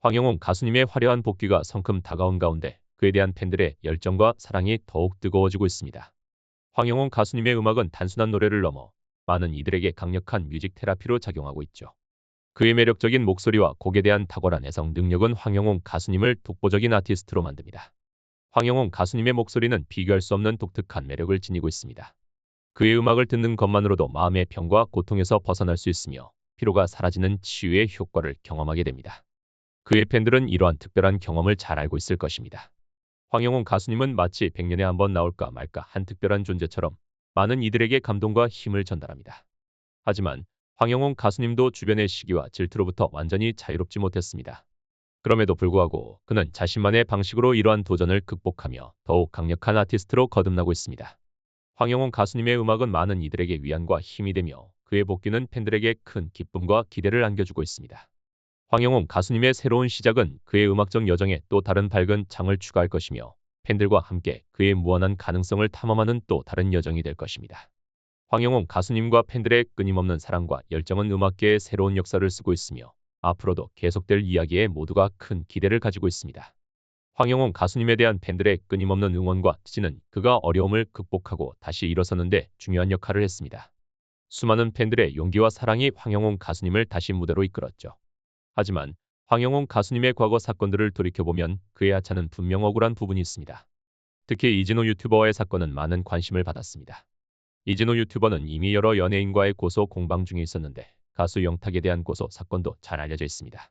황영웅 가수님의 화려한 복귀가 성큼 다가온 가운데 그에 대한 팬들의 열정과 사랑이 더욱 뜨거워지고 있습니다. 황영웅 가수님의 음악은 단순한 노래를 넘어 많은 이들에게 강력한 뮤직 테라피로 작용하고 있죠. 그의 매력적인 목소리와 곡에 대한 탁월한 애성 능력은 황영웅 가수님을 독보적인 아티스트로 만듭니다. 황영웅 가수님의 목소리는 비교할 수 없는 독특한 매력을 지니고 있습니다. 그의 음악을 듣는 것만으로도 마음의 병과 고통에서 벗어날 수 있으며 피로가 사라지는 치유의 효과를 경험하게 됩니다. 그의 팬들은 이러한 특별한 경험을 잘 알고 있을 것입니다. 황영웅 가수님은 마치 100년에 한 번 나올까 말까 한 특별한 존재처럼 많은 이들에게 감동과 힘을 전달합니다. 하지만 황영웅 가수님도 주변의 시기와 질투로부터 완전히 자유롭지 못했습니다. 그럼에도 불구하고 그는 자신만의 방식으로 이러한 도전을 극복하며 더욱 강력한 아티스트로 거듭나고 있습니다. 황영웅 가수님의 음악은 많은 이들에게 위안과 힘이 되며 그의 복귀는 팬들에게 큰 기쁨과 기대를 안겨주고 있습니다. 황영웅 가수님의 새로운 시작은 그의 음악적 여정에 또 다른 밝은 창을 추가할 것이며 팬들과 함께 그의 무한한 가능성을 탐험하는 또 다른 여정이 될 것입니다. 황영웅 가수님과 팬들의 끊임없는 사랑과 열정은 음악계의 새로운 역사를 쓰고 있으며 앞으로도 계속될 이야기에 모두가 큰 기대를 가지고 있습니다. 황영웅 가수님에 대한 팬들의 끊임없는 응원과 지지는 그가 어려움을 극복하고 다시 일어서는 데 중요한 역할을 했습니다. 수많은 팬들의 용기와 사랑이 황영웅 가수님을 다시 무대로 이끌었죠. 하지만 황영웅 가수님의 과거 사건들을 돌이켜보면 그의 하차는 분명 억울한 부분이 있습니다. 특히 이진호 유튜버와의 사건은 많은 관심을 받았습니다. 이진호 유튜버는 이미 여러 연예인과의 고소 공방 중에 있었는데 가수 영탁에 대한 고소 사건도 잘 알려져 있습니다.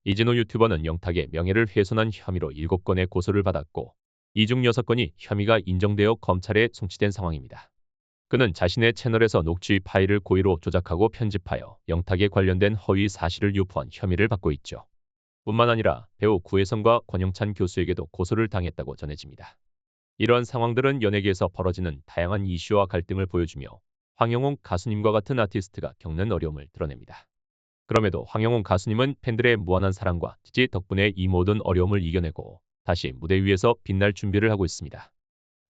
이진호 유튜버는 영탁의 명예를 훼손한 혐의로 7건의 고소를 받았고 이 중 6건이 혐의가 인정되어 검찰에 송치된 상황입니다. 그는 자신의 채널에서 녹취 파일을 고의로 조작하고 편집하여 영탁에 관련된 허위 사실을 유포한 혐의를 받고 있죠. 뿐만 아니라 배우 구혜성과 권영찬 교수에게도 고소를 당했다고 전해집니다. 이러한 상황들은 연예계에서 벌어지는 다양한 이슈와 갈등을 보여주며 황영웅 가수님과 같은 아티스트가 겪는 어려움을 드러냅니다. 그럼에도 황영웅 가수님은 팬들의 무한한 사랑과 지지 덕분에 이 모든 어려움을 이겨내고 다시 무대 위에서 빛날 준비를 하고 있습니다.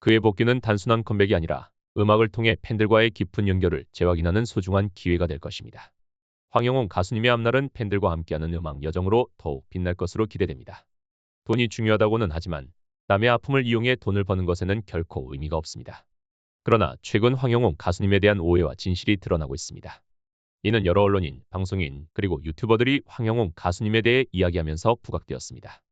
그의 복귀는 단순한 컴백이 아니라 음악을 통해 팬들과의 깊은 연결을 재확인하는 소중한 기회가 될 것입니다. 황영웅 가수님의 앞날은 팬들과 함께하는 음악 여정으로 더욱 빛날 것으로 기대됩니다. 돈이 중요하다고는 하지만 남의 아픔을 이용해 돈을 버는 것에는 결코 의미가 없습니다. 그러나 최근 황영웅 가수님에 대한 오해와 진실이 드러나고 있습니다. 이는 여러 언론인, 방송인, 그리고 유튜버들이 황영웅 가수님에 대해 이야기하면서 부각되었습니다.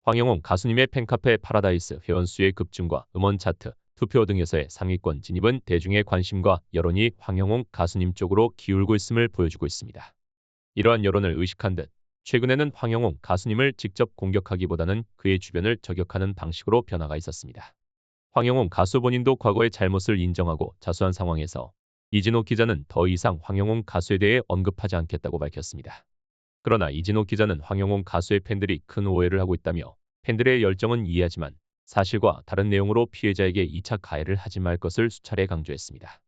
황영웅 가수님의 팬카페 파라다이스 회원수의 급증과 음원 차트, 투표 등에서의 상위권 진입은 대중의 관심과 여론이 황영웅 가수님 쪽으로 기울고 있음을 보여주고 있습니다. 이러한 여론을 의식한 듯 최근에는 황영웅 가수님을 직접 공격하기보다는 그의 주변을 저격하는 방식으로 변화가 있었습니다. 황영웅 가수 본인도 과거의 잘못을 인정하고 자수한 상황에서 이진호 기자는 더 이상 황영웅 가수에 대해 언급하지 않겠다고 밝혔습니다. 그러나 이진호 기자는 황영웅 가수의 팬들이 큰 오해를 하고 있다며 팬들의 열정은 이해하지만 사실과 다른 내용으로 피해자에게 2차 가해를 하지 말 것을 수차례 강조했습니다.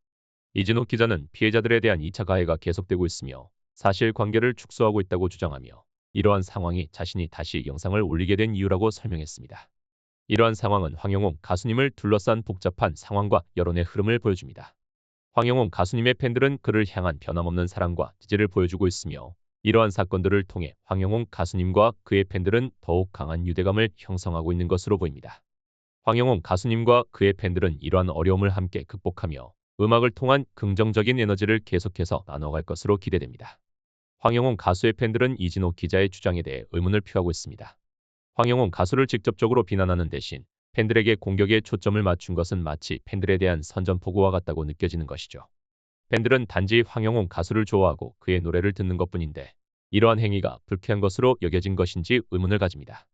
이진호 기자는 피해자들에 대한 2차 가해가 계속되고 있으며 사실관계를 축소하고 있다고 주장하며 이러한 상황이 자신이 다시 영상을 올리게 된 이유라고 설명했습니다. 이러한 상황은 황영웅 가수님을 둘러싼 복잡한 상황과 여론의 흐름을 보여줍니다. 황영웅 가수님의 팬들은 그를 향한 변함없는 사랑과 지지를 보여주고 있으며 이러한 사건들을 통해 황영웅 가수님과 그의 팬들은 더욱 강한 유대감을 형성하고 있는 것으로 보입니다. 황영웅 가수님과 그의 팬들은 이러한 어려움을 함께 극복하며 음악을 통한 긍정적인 에너지를 계속해서 나눠갈 것으로 기대됩니다. 황영웅 가수의 팬들은 이진호 기자의 주장에 대해 의문을 표하고 있습니다. 황영웅 가수를 직접적으로 비난하는 대신 팬들에게 공격에 초점을 맞춘 것은 마치 팬들에 대한 선전포고와 같다고 느껴지는 것이죠. 팬들은 단지 황영웅 가수를 좋아하고 그의 노래를 듣는 것뿐인데 이러한 행위가 불쾌한 것으로 여겨진 것인지 의문을 가집니다.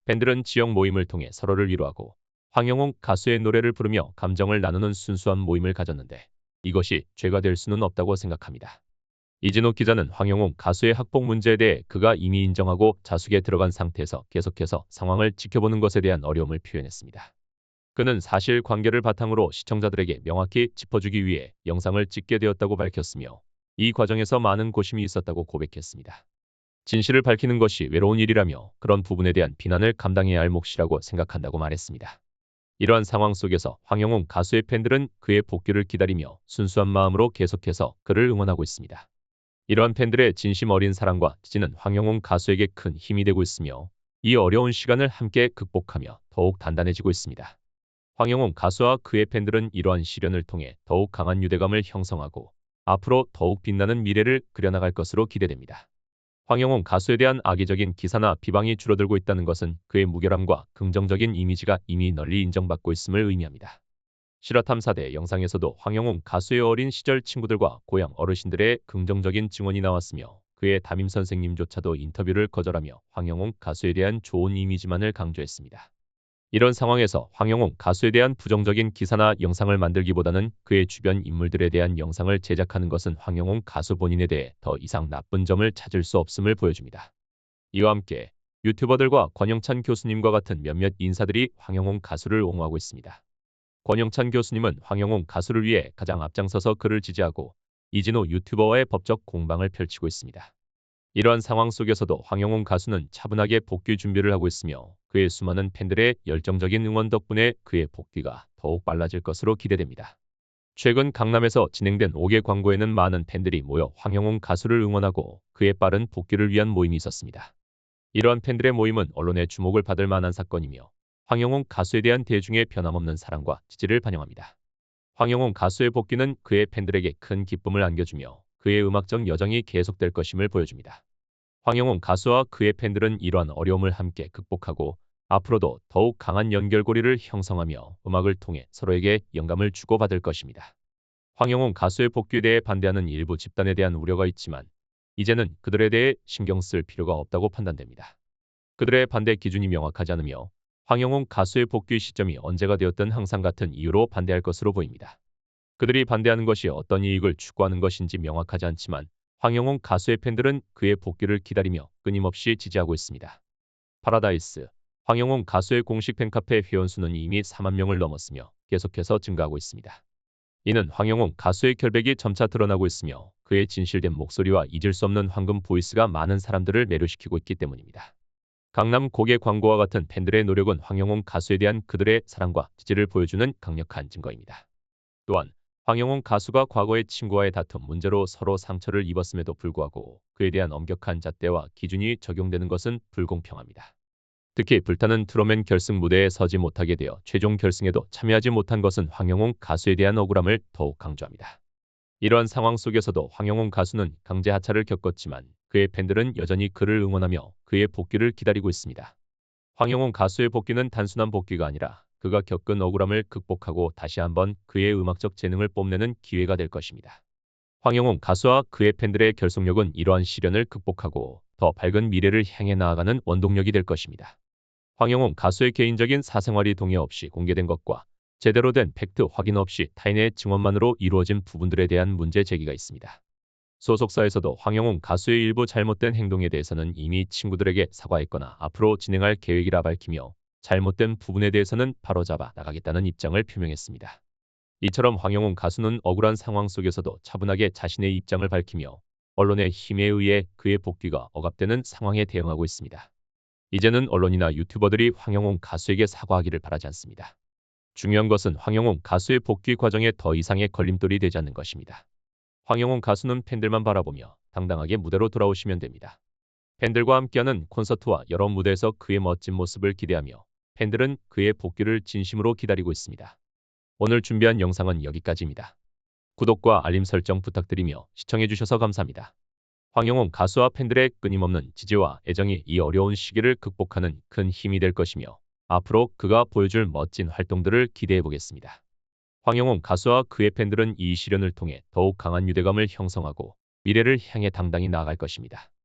팬들은 지역 모임을 통해 서로를 위로하고 황영웅 가수의 노래를 부르며 감정을 나누는 순수한 모임을 가졌는데 이것이 죄가 될 수는 없다고 생각합니다. 이진호 기자는 황영웅 가수의 학폭 문제에 대해 그가 이미 인정하고 자숙에 들어간 상태에서 계속해서 상황을 지켜보는 것에 대한 어려움을 표현했습니다. 그는 사실관계를 바탕으로 시청자들에게 명확히 짚어주기 위해 영상을 찍게 되었다고 밝혔으며 이 과정에서 많은 고심이 있었다고 고백했습니다. 진실을 밝히는 것이 외로운 일이라며 그런 부분에 대한 비난을 감당해야 할 몫이라고 생각한다고 말했습니다. 이러한 상황 속에서 황영웅 가수의 팬들은 그의 복귀를 기다리며 순수한 마음으로 계속해서 그를 응원하고 있습니다. 이러한 팬들의 진심 어린 사랑과 지지는 황영웅 가수에게 큰 힘이 되고 있으며 이 어려운 시간을 함께 극복하며 더욱 단단해지고 있습니다. 황영웅 가수와 그의 팬들은 이러한 시련을 통해 더욱 강한 유대감을 형성하고 앞으로 더욱 빛나는 미래를 그려나갈 것으로 기대됩니다. 황영웅 가수에 대한 악의적인 기사나 비방이 줄어들고 있다는 것은 그의 무결함과 긍정적인 이미지가 이미 널리 인정받고 있음을 의미합니다. 실화탐사대 영상에서도 황영웅 가수의 어린 시절 친구들과 고향 어르신들의 긍정적인 증언이 나왔으며 그의 담임 선생님조차도 인터뷰를 거절하며 황영웅 가수에 대한 좋은 이미지만을 강조했습니다. 이런 상황에서 황영웅 가수에 대한 부정적인 기사나 영상을 만들기보다는 그의 주변 인물들에 대한 영상을 제작하는 것은 황영웅 가수 본인에 대해 더 이상 나쁜 점을 찾을 수 없음을 보여줍니다. 이와 함께 유튜버들과 권영찬 교수님과 같은 몇몇 인사들이 황영웅 가수를 옹호하고 있습니다. 권영찬 교수님은 황영웅 가수를 위해 가장 앞장서서 그를 지지하고 이진호 유튜버와의 법적 공방을 펼치고 있습니다. 이러한 상황 속에서도 황영웅 가수는 차분하게 복귀 준비를 하고 있으며 그의 수많은 팬들의 열정적인 응원 덕분에 그의 복귀가 더욱 빨라질 것으로 기대됩니다. 최근 강남에서 진행된 5개 광고에는 많은 팬들이 모여 황영웅 가수를 응원하고 그의 빠른 복귀를 위한 모임이 있었습니다. 이러한 팬들의 모임은 언론의 주목을 받을 만한 사건이며 황영웅 가수에 대한 대중의 변함없는 사랑과 지지를 반영합니다. 황영웅 가수의 복귀는 그의 팬들에게 큰 기쁨을 안겨주며 그의 음악적 여정이 계속될 것임을 보여줍니다. 황영웅 가수와 그의 팬들은 이러한 어려움을 함께 극복하고 앞으로도 더욱 강한 연결고리를 형성하며 음악을 통해 서로에게 영감을 주고받을 것입니다. 황영웅 가수의 복귀에 대해 반대하는 일부 집단에 대한 우려가 있지만 이제는 그들에 대해 신경 쓸 필요가 없다고 판단됩니다. 그들의 반대 기준이 명확하지 않으며 황영웅 가수의 복귀 시점이 언제가 되었든 항상 같은 이유로 반대할 것으로 보입니다. 그들이 반대하는 것이 어떤 이익을 추구하는 것인지 명확하지 않지만 황영웅 가수의 팬들은 그의 복귀를 기다리며 끊임없이 지지하고 있습니다. 파라다이스 황영웅 가수의 공식 팬카페 회원수는 이미 4만 명을 넘었으며 계속해서 증가하고 있습니다. 이는 황영웅 가수의 결백이 점차 드러나고 있으며 그의 진실된 목소리와 잊을 수 없는 황금 보이스가 많은 사람들을 매료시키고 있기 때문입니다. 강남 고개 광고와 같은 팬들의 노력은 황영웅 가수에 대한 그들의 사랑과 지지를 보여주는 강력한 증거입니다. 또한 황영웅 가수가 과거의 친구와의 다툼 문제로 서로 상처를 입었음에도 불구하고 그에 대한 엄격한 잣대와 기준이 적용되는 것은 불공평합니다. 특히 불타는 트로맨 결승 무대에 서지 못하게 되어 최종 결승에도 참여하지 못한 것은 황영웅 가수에 대한 억울함을 더욱 강조합니다. 이러한 상황 속에서도 황영웅 가수는 강제 하차를 겪었지만 그의 팬들은 여전히 그를 응원하며 그의 복귀를 기다리고 있습니다. 황영웅 가수의 복귀는 단순한 복귀가 아니라 그가 겪은 억울함을 극복하고 다시 한번 그의 음악적 재능을 뽐내는 기회가 될 것입니다. 황영웅 가수와 그의 팬들의 결속력은 이러한 시련을 극복하고 더 밝은 미래를 향해 나아가는 원동력이 될 것입니다. 황영웅 가수의 개인적인 사생활이 동의 없이 공개된 것과 제대로 된 팩트 확인 없이 타인의 증언만으로 이루어진 부분들에 대한 문제 제기가 있습니다. 소속사에서도 황영웅 가수의 일부 잘못된 행동에 대해서는 이미 친구들에게 사과했거나 앞으로 진행할 계획이라 밝히며 잘못된 부분에 대해서는 바로잡아 나가겠다는 입장을 표명했습니다. 이처럼 황영웅 가수는 억울한 상황 속에서도 차분하게 자신의 입장을 밝히며 언론의 힘에 의해 그의 복귀가 억압되는 상황에 대응하고 있습니다. 이제는 언론이나 유튜버들이 황영웅 가수에게 사과하기를 바라지 않습니다. 중요한 것은 황영웅 가수의 복귀 과정에 더 이상의 걸림돌이 되지 않는 것입니다. 황영웅 가수는 팬들만 바라보며 당당하게 무대로 돌아오시면 됩니다. 팬들과 함께하는 콘서트와 여러 무대에서 그의 멋진 모습을 기대하며 팬들은 그의 복귀를 진심으로 기다리고 있습니다. 오늘 준비한 영상은 여기까지입니다. 구독과 알림 설정 부탁드리며 시청해주셔서 감사합니다. 황영웅 가수와 팬들의 끊임없는 지지와 애정이 이 어려운 시기를 극복하는 큰 힘이 될 것이며 앞으로 그가 보여줄 멋진 활동들을 기대해보겠습니다. 황영웅 가수와 그의 팬들은 이 시련을 통해 더욱 강한 유대감을 형성하고 미래를 향해 당당히 나아갈 것입니다.